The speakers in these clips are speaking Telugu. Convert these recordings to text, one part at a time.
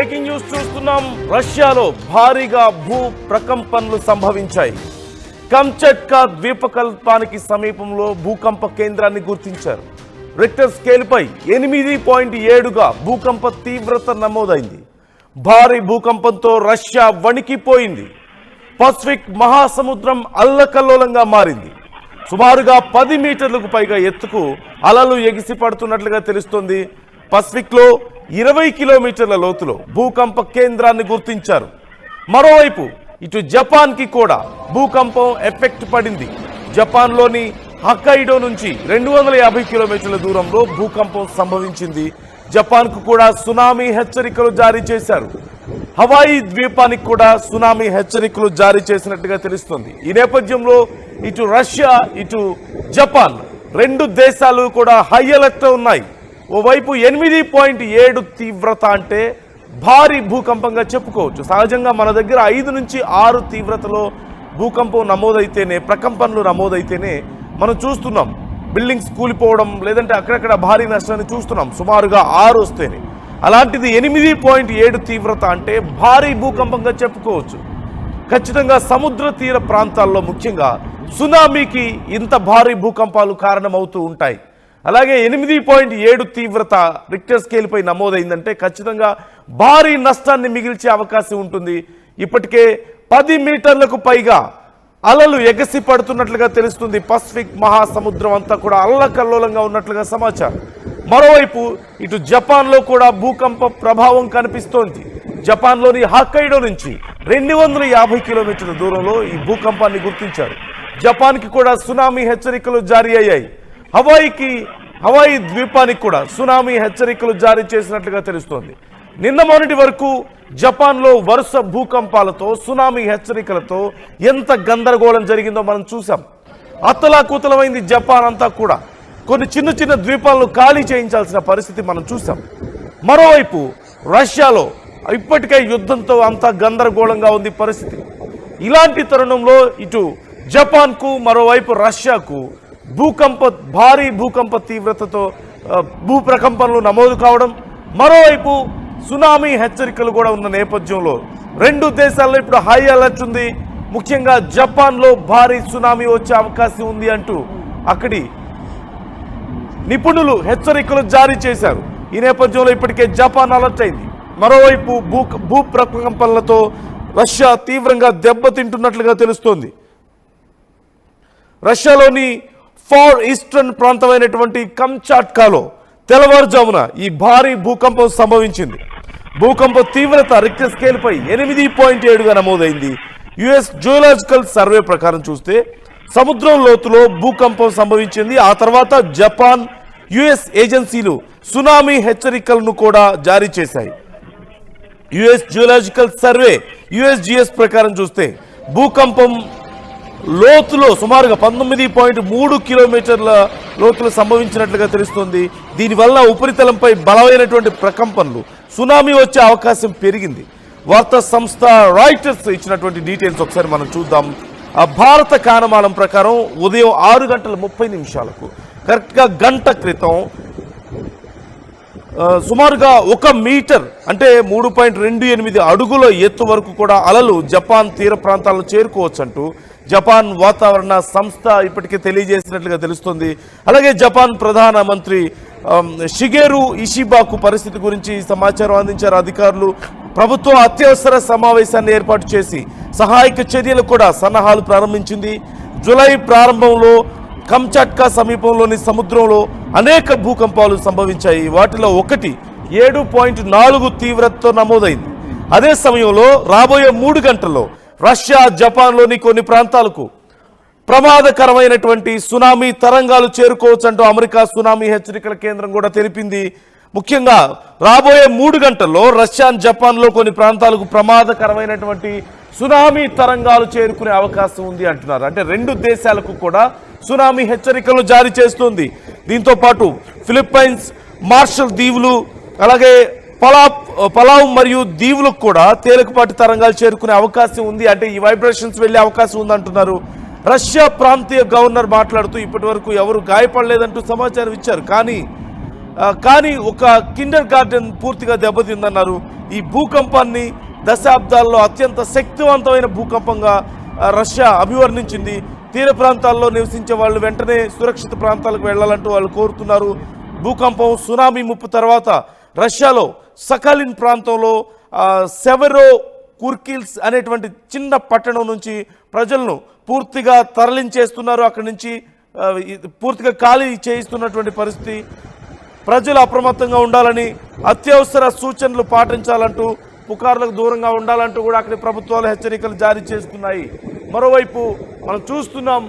బ్రేకింగ్ న్యూస్ చూస్తున్నాం. రష్యాలో భారీగా భూ ప్రకంపనలు సంభవించాయి. కంచట్కా ద్వీపకల్పానికి సమీపంలో భూకంప కేంద్రాన్ని గుర్తించారు. రిక్టర్ స్కేల్పై 8.7గా భూకంప తీవ్రత నమోదైంది. భారీ భూకంపంతో రష్యా వణికిపోయింది. పసిఫిక్ మహాసముద్రం అల్లకల్లోలంగా మారింది. సుమారుగా 10 మీటర్లకు పైగా ఎత్తుకు అలలు ఎగిసి పడుతున్నట్లుగా తెలుస్తోంది. పసిఫిక్ లో 20 కిలోమీటర్ల లోతులో భూకంప కేంద్రాన్ని గుర్తించారు. మరోవైపు ఇటు జపాన్ కి కూడా భూకంపం ఎఫెక్ట్ పడింది. జపాన్లోని హొక్కైడో నుంచి 250 కిలోమీటర్ల దూరంలో భూకంపం సంభవించింది. జపాన్కు కూడా సునామీ హెచ్చరికలు జారీ చేశారు. హవాయి ద్వీపానికి కూడా సునామీ హెచ్చరికలు జారీ చేసినట్టుగా తెలుస్తోంది. ఈ నేపథ్యంలో ఇటు రష్యా ఇటు జపాన్ రెండు దేశాలు కూడా హై అలర్ట్ ఉన్నాయి. ఓవైపు 8.7 తీవ్రత అంటే భారీ భూకంపంగా చెప్పుకోవచ్చు. సహజంగా మన దగ్గర 5 నుంచి 6 తీవ్రతలో భూకంపం నమోదైతేనే, ప్రకంపనలు నమోదైతేనే మనం చూస్తున్నాం బిల్డింగ్స్ కూలిపోవడం, లేదంటే అక్కడక్కడ భారీ నష్టాన్ని చూస్తున్నాం. సుమారుగా 6 వస్తేనే, అలాంటిది 8.7 తీవ్రత అంటే భారీ భూకంపంగా చెప్పుకోవచ్చు. ఖచ్చితంగా సముద్ర తీర ప్రాంతాల్లో ముఖ్యంగా సునామీకి ఇంత భారీ భూకంపాలు కారణమవుతూ ఉంటాయి. అలాగే 8.7 తీవ్రత రిక్టర్ స్కేల్పై నమోదైందంటే ఖచ్చితంగా భారీ నష్టాన్ని మిగిల్చే అవకాశం ఉంటుంది. ఇప్పటికే 10 మీటర్లకు పైగా అలలు ఎగసి పడుతున్నట్లుగా తెలుస్తుంది. పసిఫిక్ మహాసముద్రం అంతా కూడా అల్లకల్లోలంగా ఉన్నట్లుగా సమాచారం. మరోవైపు ఇటు జపాన్లో కూడా భూకంప ప్రభావం కనిపిస్తోంది. జపాన్లోని హొక్కైడో నుంచి 250 కిలోమీటర్ల దూరంలో ఈ భూకంపాన్ని గుర్తించారు. జపాన్కి కూడా సునామీ హెచ్చరికలు జారీ అయ్యాయి. హవాయి ద్వీపానికి కూడా సునామీ హెచ్చరికలు జారీ చేసినట్లుగా తెలుస్తోంది. నిన్న మొన్నటి వరకు జపాన్లో వరుస భూకంపాలతో, సునామీ హెచ్చరికలతో ఎంత గందరగోళం జరిగిందో మనం చూసాం. అత్తలాకుతలమైంది జపాన్ అంతా కూడా. కొన్ని చిన్న చిన్న ద్వీపాలను ఖాళీ చేయించాల్సిన పరిస్థితి మనం చూసాం. మరోవైపు రష్యాలో ఇప్పటికే యుద్ధంతో అంతా గందరగోళంగా ఉంది పరిస్థితి. ఇలాంటి తరుణంలో ఇటు జపాన్కు, మరోవైపు రష్యాకు భారీ భూకంప తీవ్రతతో భూ ప్రకంపనలు నమోదు కావడం, మరోవైపు సునామీ హెచ్చరికలు కూడా ఉన్న నేపథ్యంలో రెండు దేశాల్లో ఇప్పుడు హై అలర్ట్ ఉంది. ముఖ్యంగా జపాన్లో భారీ సునామీ వచ్చే అవకాశం ఉంది అంటూ అక్కడి నిపుణులు హెచ్చరికలు జారీ చేశారు. ఈ నేపథ్యంలో ఇప్పటికే జపాన్ అలర్ట్ అయింది. మరోవైపు భూ ప్రకంపనలతో రష్యా తీవ్రంగా దెబ్బతింటున్నట్లుగా తెలుస్తోంది. రష్యాలోని ఫార్ ఈస్టర్న్ ప్రాంతమైనటువంటి కంచాట్కాలో తెల్లవారుజామున ఈ భారీ భూకంపం సంభవించింది. భూకంప తీవ్రత రిక్టర్ స్కేల్పై 8.7గా నమోదైంది. యుఎస్ జియోలాజికల్ సర్వే ప్రకారం చూస్తే సముద్రం లోతులో భూకంపం సంభవించింది. ఆ తర్వాత జపాన్, యుఎస్ ఏజెన్సీలు సునామీ హెచ్చరికలను కూడా జారీ చేశాయి. యుఎస్ జియోలాజికల్ సర్వే యుఎస్జిఎస్ ప్రకారం చూస్తే భూకంపం లోతులో సుమారుగా 19.3 కిలోమీటర్ల లోతులు సంభవించినట్లుగా తెలుస్తోంది. దీనివల్ల ఉపరితలంపై బలమైనటువంటి ప్రకంపనలు, సునామీ వచ్చే అవకాశం పెరిగింది. వార్తా సంస్థ రాయిటర్స్ ఇచ్చినటువంటి డీటెయిల్స్ ఒకసారి మనం చూద్దాం. భారత కాలమానం ప్రకారం ఉదయం 6:30 కరెక్ట్గా గంట క్రితం సుమారుగా 1 మీటర్ అంటే 3.28 అడుగుల ఎత్తు వరకు కూడా అలలు జపాన్ తీర ప్రాంతాలను చేరుకోవచ్చు అంటూ జపాన్ వాతావరణ సంస్థ ఇప్పటికే తెలియజేసినట్లుగా తెలుస్తుంది. అలాగే జపాన్ ప్రధానమంత్రి షిగేరు ఇషిబాకు పరిస్థితి గురించి సమాచారం అందించారు అధికారులు. ప్రభుత్వం అత్యవసర సమావేశాన్ని ఏర్పాటు చేసి సహాయక చర్యలు కూడా సన్నాహాలు ప్రారంభించింది. జూలై ప్రారంభంలో కంచాట్కా సమీపంలోని సముద్రంలో అనేక భూకంపాలు సంభవించాయి. వాటిలో ఒకటి 7.4 తీవ్రతతో నమోదైంది. అదే సమయంలో రాబోయే 3 గంటల్లో రష్యా, జపాన్లోని కొన్ని ప్రాంతాలకు ప్రమాదకరమైనటువంటి సునామీ తరంగాలు చేరుకోవచ్చంటూ అమెరికా సునామీ హెచ్చరికల కేంద్రం కూడా తెలిపింది. ముఖ్యంగా రాబోయే 3 గంటల్లో రష్యా, జపాన్లో కొన్ని ప్రాంతాలకు ప్రమాదకరమైనటువంటి సునామీ తరంగాలు చేరుకునే అవకాశం ఉంది అంటున్నారు. అంటే రెండు దేశాలకు కూడా సునామీ హెచ్చరికలు జారీ చేస్తుంది. దీంతో పాటు ఫిలిప్పైన్స్, మార్షల్ దీవులు, అలాగే పలావ్ మరియు దీవులకు కూడా తేలికపాటి తరంగాలు చేరుకునే అవకాశం ఉంది. అంటే ఈ వైబ్రేషన్స్ వెళ్లే అవకాశం ఉంది అంటున్నారు. రష్యా ప్రాంతీయ గవర్నర్ మాట్లాడుతూ ఇప్పటి వరకు ఎవరు గాయపడలేదంటూ సమాచారం ఇచ్చారు. కానీ కానీ ఒక కిండర్ గార్డెన్ పూర్తిగా దెబ్బతిందన్నారు. ఈ భూకంపాన్ని దశాబ్దాల్లో అత్యంత శక్తివంతమైన భూకంపంగా రష్యా అభివర్ణించింది. తీర ప్రాంతాల్లో నివసించే వాళ్ళు వెంటనే సురక్షిత ప్రాంతాలకు వెళ్లాలంటూ వాళ్ళు కోరుతున్నారు. భూకంపం సునామీ ముప్పు తర్వాత రష్యాలో సకాలిన్ ప్రాంతంలో సెవెరో కుర్కిల్స్ అనేటువంటి చిన్న పట్టణం నుంచి ప్రజలను పూర్తిగా తరలించేస్తున్నారు. అక్కడి నుంచి పూర్తిగా ఖాళీ చేయిస్తున్నటువంటి పరిస్థితి. ప్రజలు అప్రమత్తంగా ఉండాలని, అత్యవసర సూచనలు పాటించాలంటూ, పుకార్లకు దూరంగా ఉండాలంటూ కూడా అక్కడి ప్రభుత్వాలు హెచ్చరికలు జారీ చేస్తున్నాయి. మరోవైపు మనం చూస్తున్నాం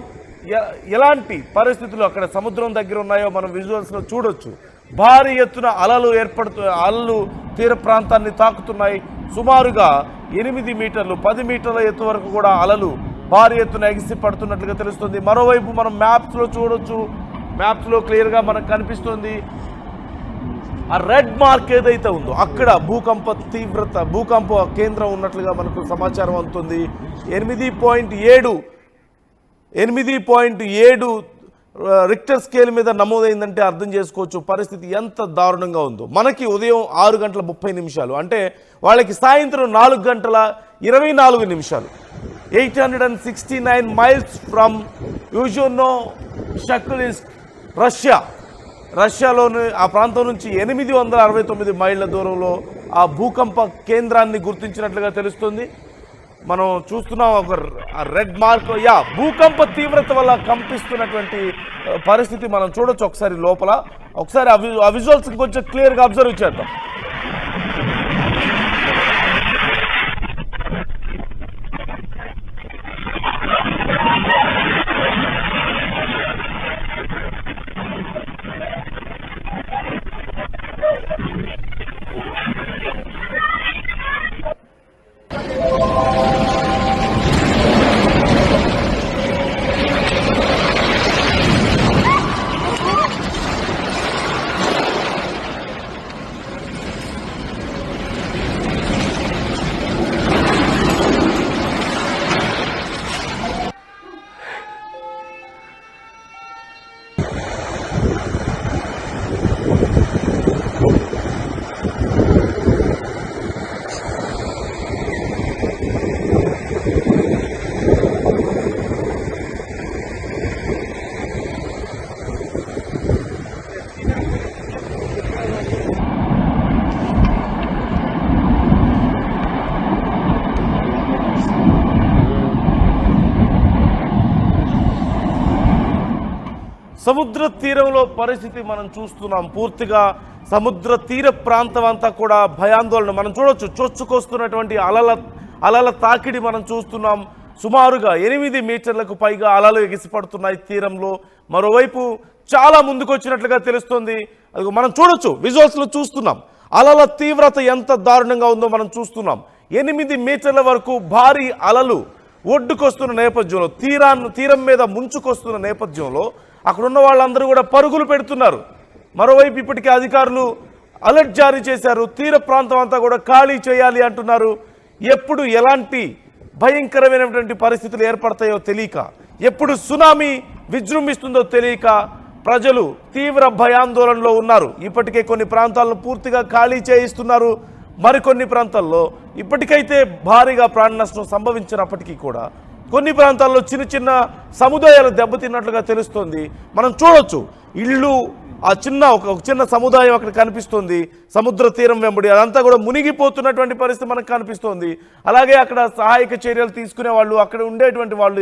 ఎలాంటి పరిస్థితులు అక్కడ సముద్రం దగ్గర ఉన్నాయో మనం విజువల్స్లో చూడొచ్చు. భారీ ఎత్తున అలలు తీర ప్రాంతాన్ని తాకుతున్నాయి. సుమారుగా 8 మీటర్లు 10 మీటర్ల ఎత్తు వరకు కూడా అలలు భారీ ఎత్తున ఎగిసి పడుతున్నట్లుగా తెలుస్తుంది. మరోవైపు మనం మ్యాప్స్లో చూడొచ్చు. మ్యాప్స్లో క్లియర్గా మనకు కనిపిస్తుంది ఆ రెడ్ మార్క్ ఏదైతే ఉందో అక్కడ భూకంప కేంద్రం ఉన్నట్లుగా మనకు సమాచారం అందుతుంది. 8.7 రిక్టర్ స్కేల్ మీద నమోదైందంటే అర్థం చేసుకోవచ్చు పరిస్థితి ఎంత దారుణంగా ఉందో. మనకి ఉదయం 6:30 అంటే వాళ్ళకి సాయంత్రం 4:24. 869 మైల్స్ ఫ్రమ్ యూజోనో షకులిస్క్, రష్యాలోని ఆ ప్రాంతం నుంచి 869 మైళ్ళ దూరంలో ఆ భూకంప కేంద్రాన్ని గుర్తించినట్లుగా తెలుస్తుంది. మనం చూస్తున్నాం ఒక రెడ్ మార్క్. భూకంప తీవ్రత వల్ల కంపిస్తున్నటువంటి పరిస్థితి మనం చూడొచ్చు. ఒకసారి లోపల ఒకసారి ఆ విజువల్స్ కొంచెం క్లియర్గా అబ్జర్వ్ చేద్దాం. సముద్ర తీరంలో పరిస్థితి మనం చూస్తున్నాం. పూర్తిగా సముద్ర తీర ప్రాంతం అంతా కూడా భయాందోళన మనం చూడొచ్చు. చొచ్చుకొస్తున్నటువంటి అలల తాకిడి మనం చూస్తున్నాం. సుమారుగా 8 మీటర్లకు పైగా అలలు ఎగిసిపడుతున్నాయి తీరంలో. మరోవైపు చాలా ముందుకు వచ్చినట్లుగా తెలుస్తుంది. అది మనం చూడొచ్చు, విజువల్స్లో చూస్తున్నాం. అలల తీవ్రత ఎంత దారుణంగా ఉందో మనం చూస్తున్నాం. 8 మీటర్ల వరకు భారీ అలలు ఒడ్డుకొస్తున్న నేపథ్యంలో, తీరం మీద ముంచుకొస్తున్న నేపథ్యంలో అక్కడున్న వాళ్ళందరూ కూడా పరుగులు పెడుతున్నారు. మరోవైపు ఇప్పటికే అధికారులు అలర్ట్ జారీ చేశారు. తీర ప్రాంతం అంతా కూడా ఖాళీ చేయాలి అంటున్నారు. ఎప్పుడు ఎలాంటి భయంకరమైనటువంటి పరిస్థితులు ఏర్పడతాయో తెలియక, ఎప్పుడు సునామీ విజృంభిస్తుందో తెలియక ప్రజలు తీవ్ర భయాందోళనలో ఉన్నారు. ఇప్పటికే కొన్ని ప్రాంతాలను పూర్తిగా ఖాళీ చేయిస్తున్నారు. మరికొన్ని ప్రాంతాల్లో ఇప్పటికైతే భారీగా ప్రాణ నష్టం సంభవించినప్పటికీ కూడా కొన్ని ప్రాంతాల్లో చిన్న చిన్న సముదాయాలు దెబ్బతిన్నట్లుగా తెలుస్తోంది. మనం చూడొచ్చు ఇళ్ళు, ఆ ఒక చిన్న సముదాయం అక్కడ కనిపిస్తుంది. సముద్ర తీరం వెంబడి అదంతా కూడా మునిగిపోతున్నటువంటి పరిస్థితి మనకు కనిపిస్తోంది. అలాగే అక్కడ సహాయక చర్యలు తీసుకునే వాళ్ళు, అక్కడ ఉండేటువంటి వాళ్ళు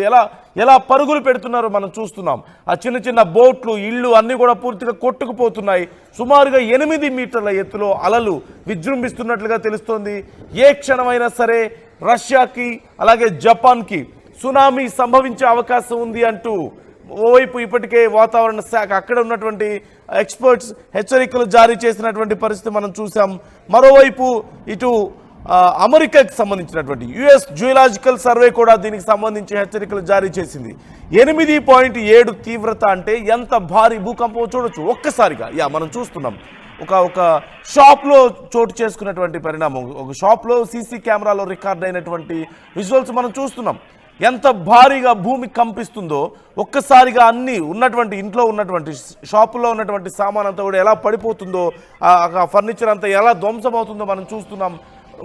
ఎలా పరుగులు పెడుతున్నారో మనం చూస్తున్నాం. ఆ చిన్న చిన్న బోట్లు, ఇళ్ళు అన్నీ కూడా పూర్తిగా కొట్టుకుపోతున్నాయి. సుమారుగా 8 మీటర్ల ఎత్తులో అలలు విజృంభిస్తున్నట్లుగా తెలుస్తోంది. ఏ క్షణమైనా సరే రష్యాకి అలాగే జపాన్కి సునామీ సంభవించే అవకాశం ఉంది అంటూ ఓవైపు ఇప్పటికే వాతావరణ శాఖ అక్కడ ఉన్నటువంటి ఎక్స్పర్ట్స్ హెచ్చరికలు జారీ చేసినటువంటి పరిస్థితి మనం చూసాం. మరోవైపు ఇటు అమెరికాకి సంబంధించినటువంటి యుఎస్ జియోలాజికల్ సర్వే కూడా దీనికి సంబంధించి హెచ్చరికలు జారీ చేసింది. 8.7 తీవ్రత అంటే ఎంత భారీ భూకంపం చూడొచ్చు ఒక్కసారిగా. మనం చూస్తున్నాం ఒక షాప్లో చోటు చేసుకున్నటువంటి పరిణామం. ఒక షాప్లో సీసీ కెమెరాలో రికార్డ్ అయినటువంటి విజువల్స్ మనం చూస్తున్నాం. ఎంత భారీగా భూమి కంపిస్తుందో ఒక్కసారిగా అన్ని ఉన్నటువంటి ఇంట్లో ఉన్నటువంటి షాపుల్లో ఉన్నటువంటి సామాన్ అంతా కూడా ఎలా పడిపోతుందో, ఆ ఫర్నిచర్ అంతా ఎలా ధ్వంసమవుతుందో మనం చూస్తున్నాం.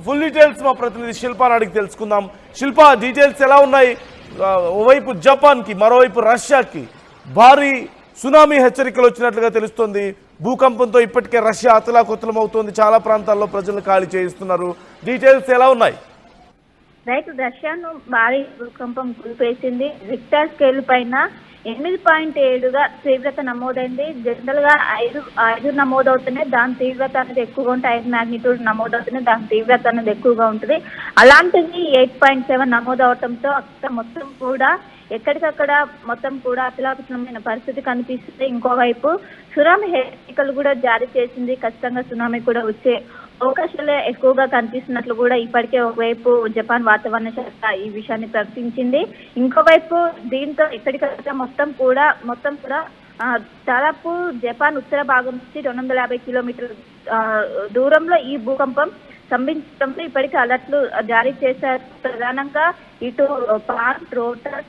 ఫుల్ డీటెయిల్స్ మా ప్రతినిధి శిల్పాని అడిగి తెలుసుకుందాం. శిల్ప, డీటెయిల్స్ ఎలా ఉన్నాయి? ఓవైపు జపాన్కి, మరోవైపు రష్యాకి భారీ సునామీ హెచ్చరికలు వచ్చినట్లుగా తెలుస్తోంది. భూకంపంతో ఇప్పటికే రష్యా అతలాకుతలమవుతోంది. చాలా ప్రాంతాల్లో ప్రజలను ఖాళీ చేయిస్తున్నారు. డీటెయిల్స్ ఎలా ఉన్నాయి? రైట్, రష్యాను భారీ భూకంపం కుదిపేసింది. రిక్టర్ స్కేల్ పైన 8.7గా తీవ్రత నమోదైంది. జనరల్ గా 5 నమోదవుతున్నాయి, దాని తీవ్రత అనేది ఎక్కువగా ఉంటుంది. 5 మాగ్నిట్యూడ్ నమోదవుతున్నాయి, దాని తీవ్రత అనేది ఎక్కువగా ఉంటుంది. అలాంటిది 8.7 నమోదవటంతో అక్కడ మొత్తం కూడా ఎక్కడికక్కడ మొత్తం కూడా అతలాకుతలమైన పరిస్థితి కనిపిస్తుంది. ఇంకోవైపు సునామీ హెచ్చరికలు కూడా జారీ చేసింది. ఖచ్చితంగా సునామీ కూడా వచ్చే అవకాశాలే ఎక్కువగా కనిపిస్తున్నట్లు కూడా ఇప్పటికే ఒకవైపు జపాన్ వాతావరణ శాఖ ఈ విషయాన్ని ప్రకటించింది. ఇంకోవైపు దీంతో ఎక్కడికక్కడ మొత్తం కూడా దాదాపు జపాన్ ఉత్తర భాగం నుంచి 250 కిలోమీటర్ల దూరంలో ఈ భూకంపం సంభవించడంతో ఇప్పటికీ అలర్ట్లు జారీ చేశారు. ప్రధానంగా ఇటు పాన్, రోటర్,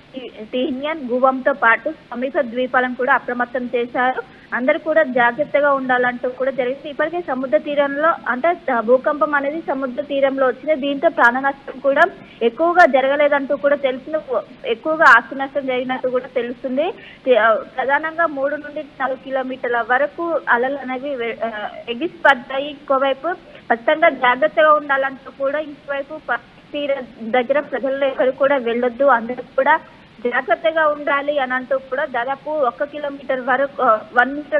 టీనియన్, గువంతో పాటు సమీప ద్వీపాలను కూడా అప్రమత్తం చేశారు. అందరూ కూడా జాగ్రత్తగా ఉండాలంటూ కూడా జరిగింది. ఇప్పటికే సముద్ర తీరంలో అంటే భూకంపం అనేది సముద్ర తీరంలో వచ్చింది. దీంతో ప్రాణ నష్టం కూడా ఎక్కువగా జరగలేదంటూ కూడా తెలిసింది. ఎక్కువగా ఆస్తి నష్టం జరిగినట్టు కూడా తెలుస్తుంది. ప్రధానంగా 3 నుండి 4 కిలోమీటర్ల వరకు అలలు అనేవి ఎగిసి పడ్డాయి. ఇంకోవైపు ఖచ్చితంగా జాగ్రత్తగా ఉండాలంటూ కూడా, ఇంకోవైపు తీర దగ్గర ప్రజల్లో ఎక్కడికి కూడా వెళ్ళొద్దు, అందరూ కూడా జాగ్రత్తగా ఉండాలి అని అంటూ కూడా దాదాపు 1 మీటర్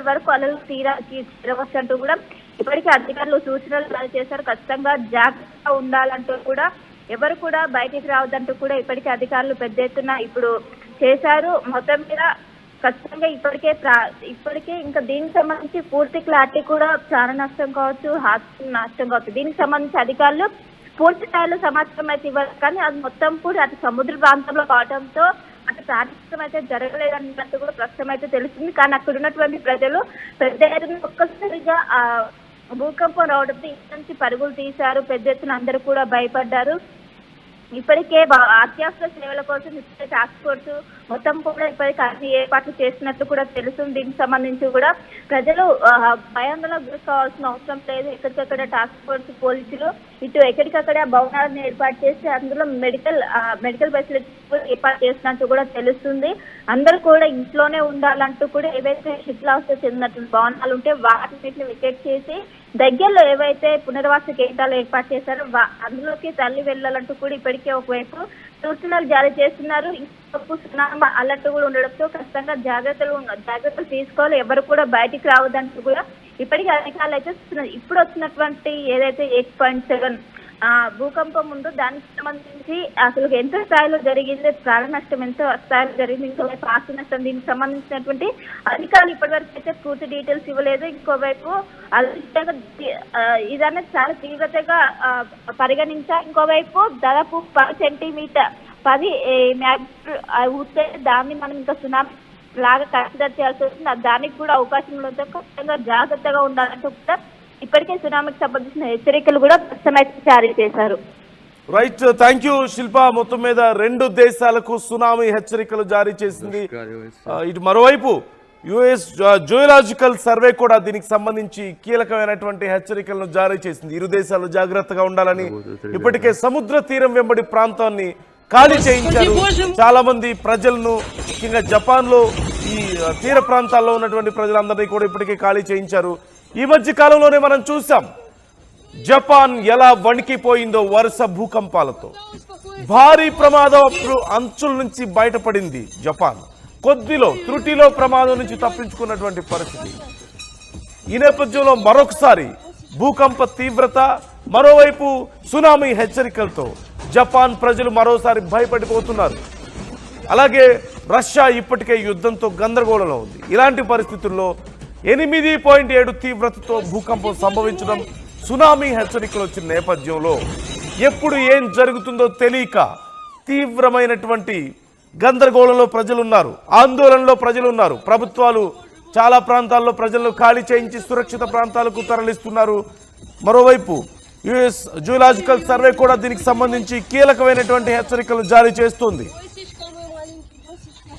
వరకు అలలు తీరానికి చేరవచ్చు అంటూ కూడా ఇప్పటికీ అధికారులు సూచనలు జారీ చేశారు. ఖచ్చితంగా జాగ్రత్తగా ఉండాలంటూ కూడా, ఎవరు కూడా బయటికి రావద్దంటూ కూడా ఇప్పటికీ అధికారులు పెద్ద ఎత్తున ఇప్పుడు చేశారు. మొత్తం మీద ఖచ్చితంగా ఇప్పటికే ఇంకా దీనికి సంబంధించి పూర్తి క్లారిటీ కూడా ప్రాణ నష్టం కావచ్చు, ఆస్తి నష్టం కావచ్చు, దీనికి సంబంధించి అధికారులు పూర్తి స్థాయిలో సమాచారం అయితే ఇవ్వాలి. కానీ అది మొత్తం కూడా అటు సముద్ర ప్రాంతంలో కావడంతో అటు ప్రాణనష్టం అయితే జరగలేదన్నట్టు కూడా ప్రస్తుతం అయితే తెలుస్తుంది. కానీ అక్కడ ఉన్నటువంటి ప్రజలు పెద్ద ఎత్తున ఒక్కసారిగా భూకంపం రావడంతో ఇంటి నుంచి పరుగులు తీశారు. పెద్ద ఎత్తున అందరూ కూడా భయపడ్డారు. ఇప్పటికే అత్యవసర సేవల కోసం ఇప్పటికే టాస్క్ ఫోర్స్ మొత్తం కూడా ఇప్పటికే అన్ని ఏర్పాట్లు చేస్తున్నట్లు కూడా తెలుస్తుంది. దీనికి సంబంధించి కూడా ప్రజలు భయాందోళనకు గురి కావాల్సిన అవసరం లేదు. ఎక్కడికక్కడ టాస్క్ ఫోర్స్ పోలీసులు ఇటు ఎక్కడికక్కడ భవనాలను ఏర్పాటు చేసి అందులో మెడికల్ ఫెసిలిటీస్ కూడా ఏర్పాటు చేసినట్టు కూడా తెలుస్తుంది. అందరూ కూడా ఇంట్లోనే ఉండాలంటూ కూడా ఏవైతే శిథిలావస్థ చెందినటువంటి భవనాలు ఉంటే వాటిని వికెట్ చేసి దగ్గరలో ఏవైతే పునర్వాస కేంద్రాలు ఏర్పాటు చేశారో అందులోకి తల్లి వెళ్ళాలంటూ కూడా ఇప్పటికే ఒకవైపు సూచనలు జారీ చేస్తున్నారు. ఇంకొక సునామీ అలర్ట్ కూడా ఉండడంతో ఖచ్చితంగా జాగ్రత్తలు తీసుకోవాలి, ఎవరు కూడా బయటికి రావద్దంటూ కూడా ఇప్పటికీ అధికారులు అయితే ఇప్పుడు వచ్చినటువంటి ఏదైతే 8.7 భూకంపం ఉందో దానికి సంబంధించి అసలు ఎంత స్థాయిలో జరిగింది, ప్రాణ నష్టం ఎంత స్థాయిలో జరిగింది, ఇంకోవైపు ఆస్తి నష్టం, దీనికి సంబంధించినటువంటి అధికారులు ఇప్పటివరకు అయితే పూర్తి డీటెయిల్స్ ఇవ్వలేదు. ఇంకోవైపు ఇదన్నీ చాలా తీవ్రతగా పరిగణించారు. ఇంకోవైపు దాదాపు 10 సెంటీమీటర్ ఊస్తే దాన్ని మనం ఇంకా సునామీ లాగా కన్సిడర్ చేయాల్సి వస్తుంది. దానికి కూడా అవకాశం ఉండడంతో ఖచ్చితంగా జాగ్రత్తగా ఉండాలంటూ కూడా ఇప్పటికే సునామీకి సంబంధించిన హెచ్చరికలు కూడా ప్రస్తుతం జారీ చేశారు. రైట్, థ్యాంక్ యూ శిల్ప. మొత్తం మీద 2 దేశాలకు సునామీ హెచ్చరికలు జారీ చేసింది. ఇటు మరోవైపు యుఎస్ జియోలాజికల్ సర్వే కూడా దీనికి సంబంధించి కీలకమైనటువంటి హెచ్చరికలను జారీ చేసింది. ఇరు దేశాలు జాగ్రత్తగా ఉండాలని. ఇప్పటికే సముద్ర తీరం వెంబడి ప్రాంతాన్ని ఖాళీ చేయించారు. చాలా మంది ప్రజలను, ముఖ్యంగా జపాన్ లో ఈ తీర ప్రాంతాల్లో ఉన్నటువంటి ప్రజలందరినీ కూడా ఇప్పటికే ఖాళీ చేయించారు. ఈ మధ్య కాలంలోనే మనం చూసాం జపాన్ ఎలా వణికిపోయిందో వరుస భూకంపాలతో. భారీ ప్రమాదం అంచుల నుంచి బయటపడింది జపాన్. త్రుటిలో ప్రమాదం నుంచి తప్పించుకున్నటువంటి పరిస్థితి. ఈ నేపథ్యంలో మరొకసారి భూకంప తీవ్రత, మరోవైపు సునామీ హెచ్చరికలతో జపాన్ ప్రజలు మరోసారి భయపడిపోతున్నారు. అలాగే రష్యా ఇప్పటికే యుద్ధంతో గందరగోళంలో ఉంది. ఇలాంటి పరిస్థితుల్లో 8.7 తీవ్రతతో భూకంపం సంభవించడం, సునామీ హెచ్చరికలు వచ్చిన నేపథ్యంలో ఎప్పుడు ఏం జరుగుతుందో తెలియక తీవ్రమైనటువంటి గందరగోళంలో ప్రజలున్నారు, ఆందోళనలో ప్రజలున్నారు. ప్రభుత్వాలు చాలా ప్రాంతాల్లో ప్రజలను ఖాళీ చేయించి సురక్షిత ప్రాంతాలకు తరలిస్తున్నారు. మరోవైపు యుఎస్ జియోలాజికల్ సర్వే కూడా దీనికి సంబంధించి కీలకమైనటువంటి హెచ్చరికలు జారీ చేస్తుంది.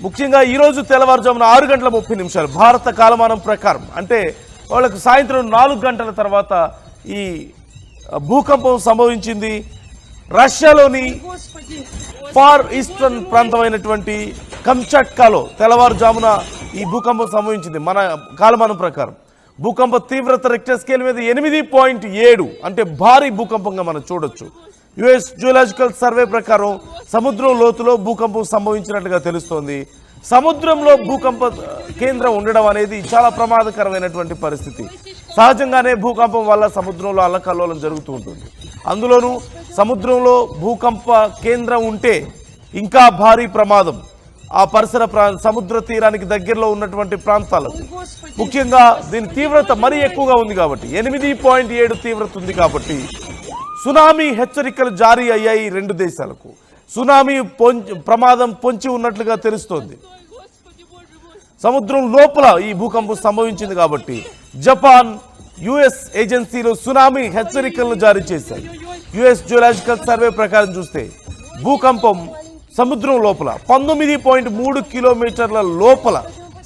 ముఖ్యంగా ఈరోజు తెల్లవారుజామున 6:30 భారత కాలమానం ప్రకారం, అంటే వాళ్ళకు సాయంత్రం 4 గంటల తర్వాత ఈ భూకంపం సంభవించింది. రష్యాలోని ఫార్ ఈస్టర్న్ ప్రాంతమైనటువంటి కంచట్కాలో తెల్లవారుజామున ఈ భూకంపం సంభవించింది. మన కాలమానం ప్రకారం భూకంప తీవ్రత రిక్టర్ స్కేల్ మీద 8.7, అంటే భారీ భూకంపంగా మనం చూడొచ్చు. యుఎస్ జియోలాజికల్ సర్వే ప్రకారం సముద్రం లోతులో భూకంపం సంభవించినట్లుగా తెలుస్తోంది. సముద్రంలో భూకంప కేంద్రం ఉండడం అనేది చాలా ప్రమాదకరమైనటువంటి పరిస్థితి. సహజంగానే భూకంపం వల్ల సముద్రంలో అల్లకల్లోలం జరుగుతూ ఉంటుంది. అందులోనూ సముద్రంలో భూకంప కేంద్రం ఉంటే ఇంకా భారీ ప్రమాదం. ఆ పరిసర సముద్ర తీరానికి దగ్గరలో ఉన్నటువంటి ప్రాంతాలకు, ముఖ్యంగా దీని తీవ్రత మరీ ఎక్కువగా ఉంది కాబట్టి 8.7 తీవ్రత ఉంది కాబట్టి సునామీ హెచ్చరికలు జారీ అయ్యాయి 2 దేశాలకు. సునామీ ప్రమాదం పొంచి ఉన్నట్లుగా తెలుస్తోంది. సముద్రం లోపల ఈ భూకంపం సంభవించింది కాబట్టి జపాన్, యుఎస్ ఏజెన్సీలు సునామీ హెచ్చరికలను జారీ చేశాయి. యుఎస్ జియోలాజికల్ సర్వే ప్రకారం చూస్తే భూకంపం సముద్రం లోపల 19.3 కిలోమీటర్ల లోపల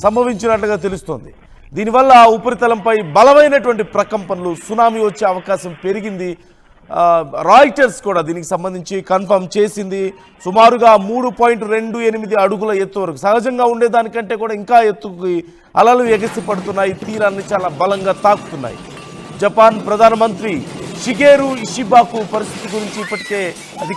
సంభవించినట్లుగా తెలుస్తోంది. దీనివల్ల ఉపరితలంపై బలమైనటువంటి ప్రకంపనలు, సునామీ వచ్చే అవకాశం పెరిగింది. రాయిటర్స్ కూడా దీనికి సంబంధించి కన్ఫర్మ్ చేసింది. సుమారుగా 3.28 అడుగుల ఎత్తు వరకు, సహజంగా ఉండేదానికంటే కూడా ఇంకా ఎత్తుకి అలలు ఎగసి పడుతున్నాయి. తీరాన్ని చాలా బలంగా తాకుతున్నాయి. జపాన్ ప్రధానమంత్రి షిగేరు ఇషిబాకు పరిస్థితి గురించి ఇప్పటికే